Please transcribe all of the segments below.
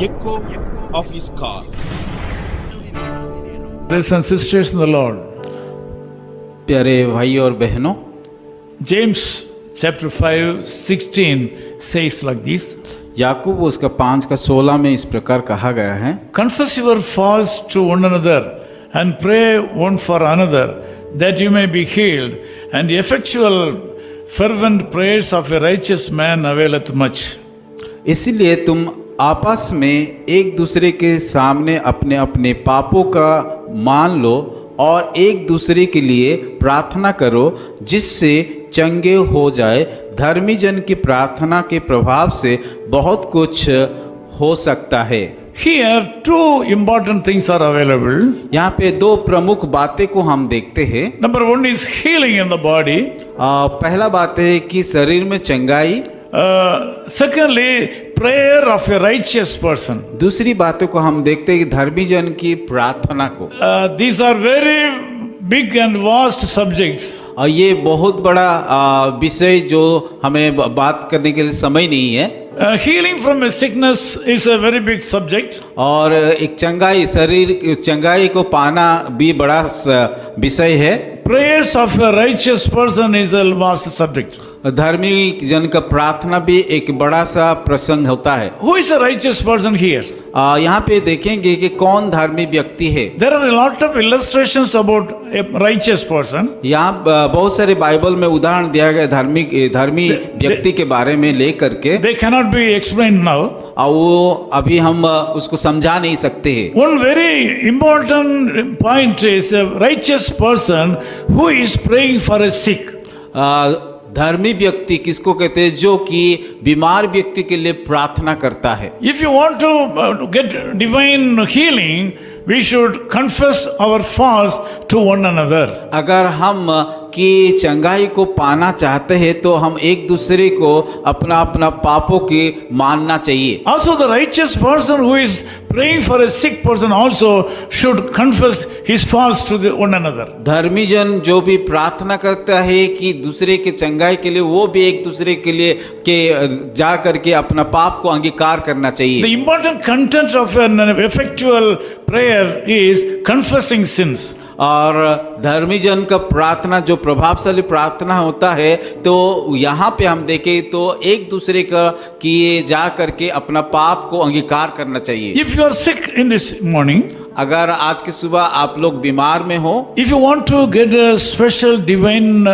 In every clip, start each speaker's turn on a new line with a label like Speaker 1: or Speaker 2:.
Speaker 1: echo of his call.
Speaker 2: Brothers and sisters in the Lord,
Speaker 3: प्यारे भाई और बहनों,
Speaker 2: James chapter 5:16 says like this:
Speaker 3: याकूब उसका 5 का 16 में इस प्रकार कहा गया है,
Speaker 2: Confess your faults to one another and pray one for another, that you may be healed. And the effectual, fervent prayers of a righteous man availeth much.
Speaker 3: इसीलिए तुम आपस में एक दूसरे के सामने अपने अपने पापों का मान लो और एक दूसरे के लिए प्रार्थना करो जिससे चंगे हो जाए। धर्मी जन की प्रार्थना के प्रभाव से बहुत कुछ हो सकता है।
Speaker 2: Here, two important things are available.
Speaker 3: यहाँ पे दो प्रमुख बातें को हम देखते हैं।
Speaker 2: Number one is healing in the body.
Speaker 3: पहला बात है कि शरीर में चंगाई।
Speaker 2: Secondly, prayer of a righteous person.
Speaker 3: दूसरी बातों को हम देखते हैं कि धर्मी जन की प्रार्थना को।
Speaker 2: These are very big and vast subjects.
Speaker 3: और ये बहुत बड़ा विषय जो हमें बात करने के लिए समय नहीं है।
Speaker 2: Healing from a sickness is a very big subject.
Speaker 3: और एक चंगाई, शरीर चंगाई को पाना भी बड़ा विषय है।
Speaker 2: Prayers of a righteous person is a vast subject.
Speaker 3: धर्मी जन का प्रार्थना भी एक बड़ा सा प्रसंग होता है।
Speaker 2: Who is a righteous person here?
Speaker 3: यहाँ पे देखेंगे कि कौन धर्मी व्यक्ति है।
Speaker 2: There are a lot of illustrations about a righteous person.
Speaker 3: यहाँ बहुत सारे बाइबल में उदाहरण दिया गया धर्मी व्यक्ति के बारे में लेकर के।
Speaker 2: They cannot be explained now.
Speaker 3: और वो अभी हम उसको समझा नहीं सकते हैं।
Speaker 2: One very important point is a righteous person who is praying for a sick.
Speaker 3: धर्मी व्यक्ति किसको कहते हैं? जो कि बीमार व्यक्ति के लिए प्रार्थना करता है।
Speaker 2: If you want to get divine healing, we should confess our faults to one another.
Speaker 3: अगर हम की चंगाई को पाना चाहते हैं तो हम एक दूसरे को अपना अपना पापों की मानना चाहिए।
Speaker 2: Also, the righteous person who is praying for a sick person also should confess his faults to one another.
Speaker 3: धर्मी जन जो भी प्रार्थना करता है कि दूसरे के चंगाई के लिए, वो भी एक दूसरे के लिए के जा करके अपना पाप को अंगीकार करना चाहिए।
Speaker 2: The important content of an effectual prayer is confessing sins.
Speaker 3: और धर्मी जन का प्रार्थना जो प्रभावशाली प्रार्थना होता है, तो यहाँ पे हम देखें तो एक दूसरे का किए जा करके अपना पाप को अंगीकार करना चाहिए।
Speaker 2: If you are sick in this morning,
Speaker 3: अगर आज की सुबह आप लोग बीमार में हो,
Speaker 2: if you want to get a special divine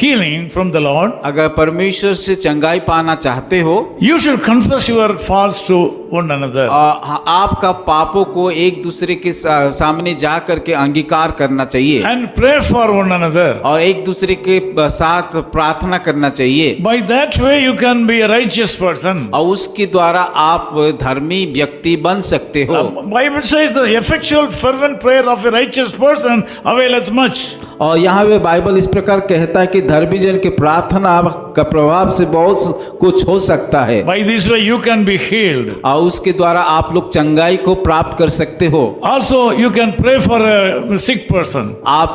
Speaker 2: healing from the Lord,
Speaker 3: अगर परमेश्वर से चंगाई पाना चाहते हो,
Speaker 2: you should confess your faults to one another.
Speaker 3: आपका पापों को एक दूसरे के सामने जा करके अंगीकार करना चाहिए
Speaker 2: And pray for one another.
Speaker 3: और एक दूसरे के साथ प्रार्थना करना चाहिए।
Speaker 2: By that way you can be a righteous person.
Speaker 3: और उसके द्वारा आप धर्मी व्यक्ति बन सकते हो।
Speaker 2: Bible says the effectual fervent prayer of a righteous person availeth much.
Speaker 3: और यहाँ पे बाइबल इस प्रकार कहता है कि धर्मी जन की प्रार्थना का प्रभाव से बहुत कुछ हो सकता है।
Speaker 2: By this way you can be healed.
Speaker 3: और उसके द्वारा आप लोग चंगाई को प्राप्त कर सकते हो।
Speaker 2: Also you can pray for a sick person.
Speaker 3: आप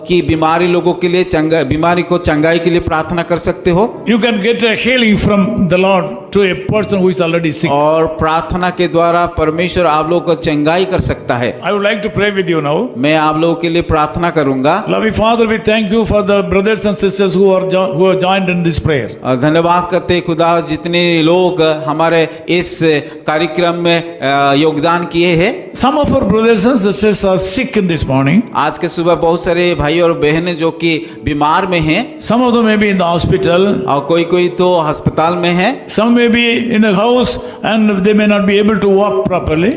Speaker 3: की बीमारी लोगों के लिए बीमारी को चंगाई के लिए प्रार्थना कर सकते हो।
Speaker 2: You can get a healing from the Lord to a person who is already sick.
Speaker 3: और प्रार्थना के द्वारा परमेश्वर आप लोगों को चंगाई कर सकता है।
Speaker 2: I would like to pray with you now.
Speaker 3: मैं आप लोगों के लिए प्रार्थना करूंगा।
Speaker 2: Loving Father, we thank you for the brothers and sisters who are joined in this prayer.
Speaker 3: धन्यवाद करते हैं खुदा, जितने लोग हमारे इस कार्यक्रम में योगदान किए हैं।
Speaker 2: Some of our brothers and sisters are sick in this morning.
Speaker 3: आज के सुबह बहुत सारे भाई और बहनें जो कि बीमार में हैं।
Speaker 2: Some of them may be in the hospital.
Speaker 3: और कोई तो अस्पताल में है।
Speaker 2: Some may be in a house and they may not be able to walk properly.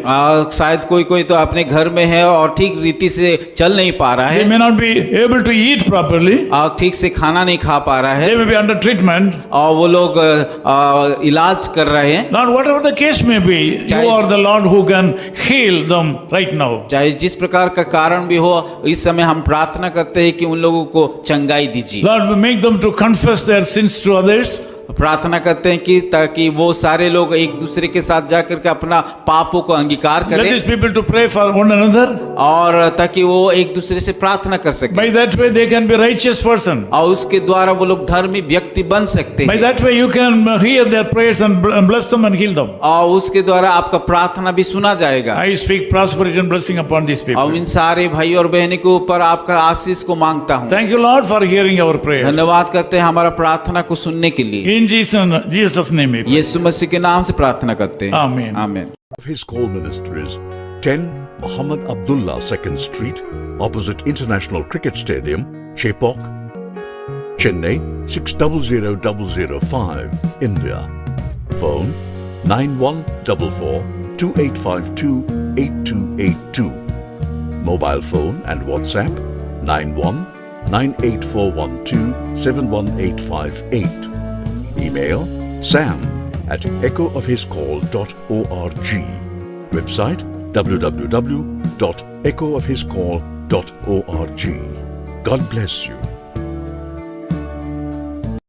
Speaker 3: शायद कोई तो अपने घर में है और ठीक रीति से चल नहीं पा रहा
Speaker 2: They
Speaker 3: है।
Speaker 2: may not be able to eat properly.
Speaker 3: और ठीक से खाना नहीं खा पा रहा
Speaker 2: They
Speaker 3: है
Speaker 2: may be under treatment.
Speaker 3: और वो लोग इलाज कर रहे हैं।
Speaker 2: Lord, whatever the case may be, you are the Lord who can heal them right now.
Speaker 3: चाहे जिस प्रकार का कारण भी हो, इस समय हम प्रार्थना करते हैं कि उन लोगों को चंगाई दीजिए।
Speaker 2: Lord, make them to confess their sins to others.
Speaker 3: प्रार्थना करते हैं कि ताकि वो सारे लोग एक दूसरे के साथ जाकर के अपना पापों को अंगीकार
Speaker 2: Let
Speaker 3: करें
Speaker 2: these people to pray for one another.
Speaker 3: और ताकि वो एक दूसरे से प्रार्थना कर सके
Speaker 2: By that way they can be righteous person.
Speaker 3: और उसके द्वारा वो लोग धर्मी व्यक्ति बन सकते
Speaker 2: By
Speaker 3: हैं
Speaker 2: that way you can hear their prayers and bless them and heal them.
Speaker 3: और उसके द्वारा आपका प्रार्थना भी सुना जाएगा।
Speaker 2: I speak prosperity and blessing upon these people.
Speaker 3: और इन सारे भाई और बहनों के ऊपर आपका आशीष को मांगता हूँ।
Speaker 2: Thank you Lord for hearing our prayers.
Speaker 3: धन्यवाद करते हैं हमारा प्रार्थना को सुनने के लिए।
Speaker 2: In Jesus' name we pray.
Speaker 3: यीशु मसीह के नाम से प्रार्थना करते हैं।
Speaker 2: Amen.
Speaker 3: आमीन।
Speaker 4: His call ministries 10 Muhammad Abdullah 2nd Street, opposite International Cricket Stadium, Chepauk, Chennai 600005, India. Phone 9144 2852 8282. Mobile phone and WhatsApp 91 98412 71858. Email sam@echoofhiscall.org. Website www.echoofhiscall.org. God bless you.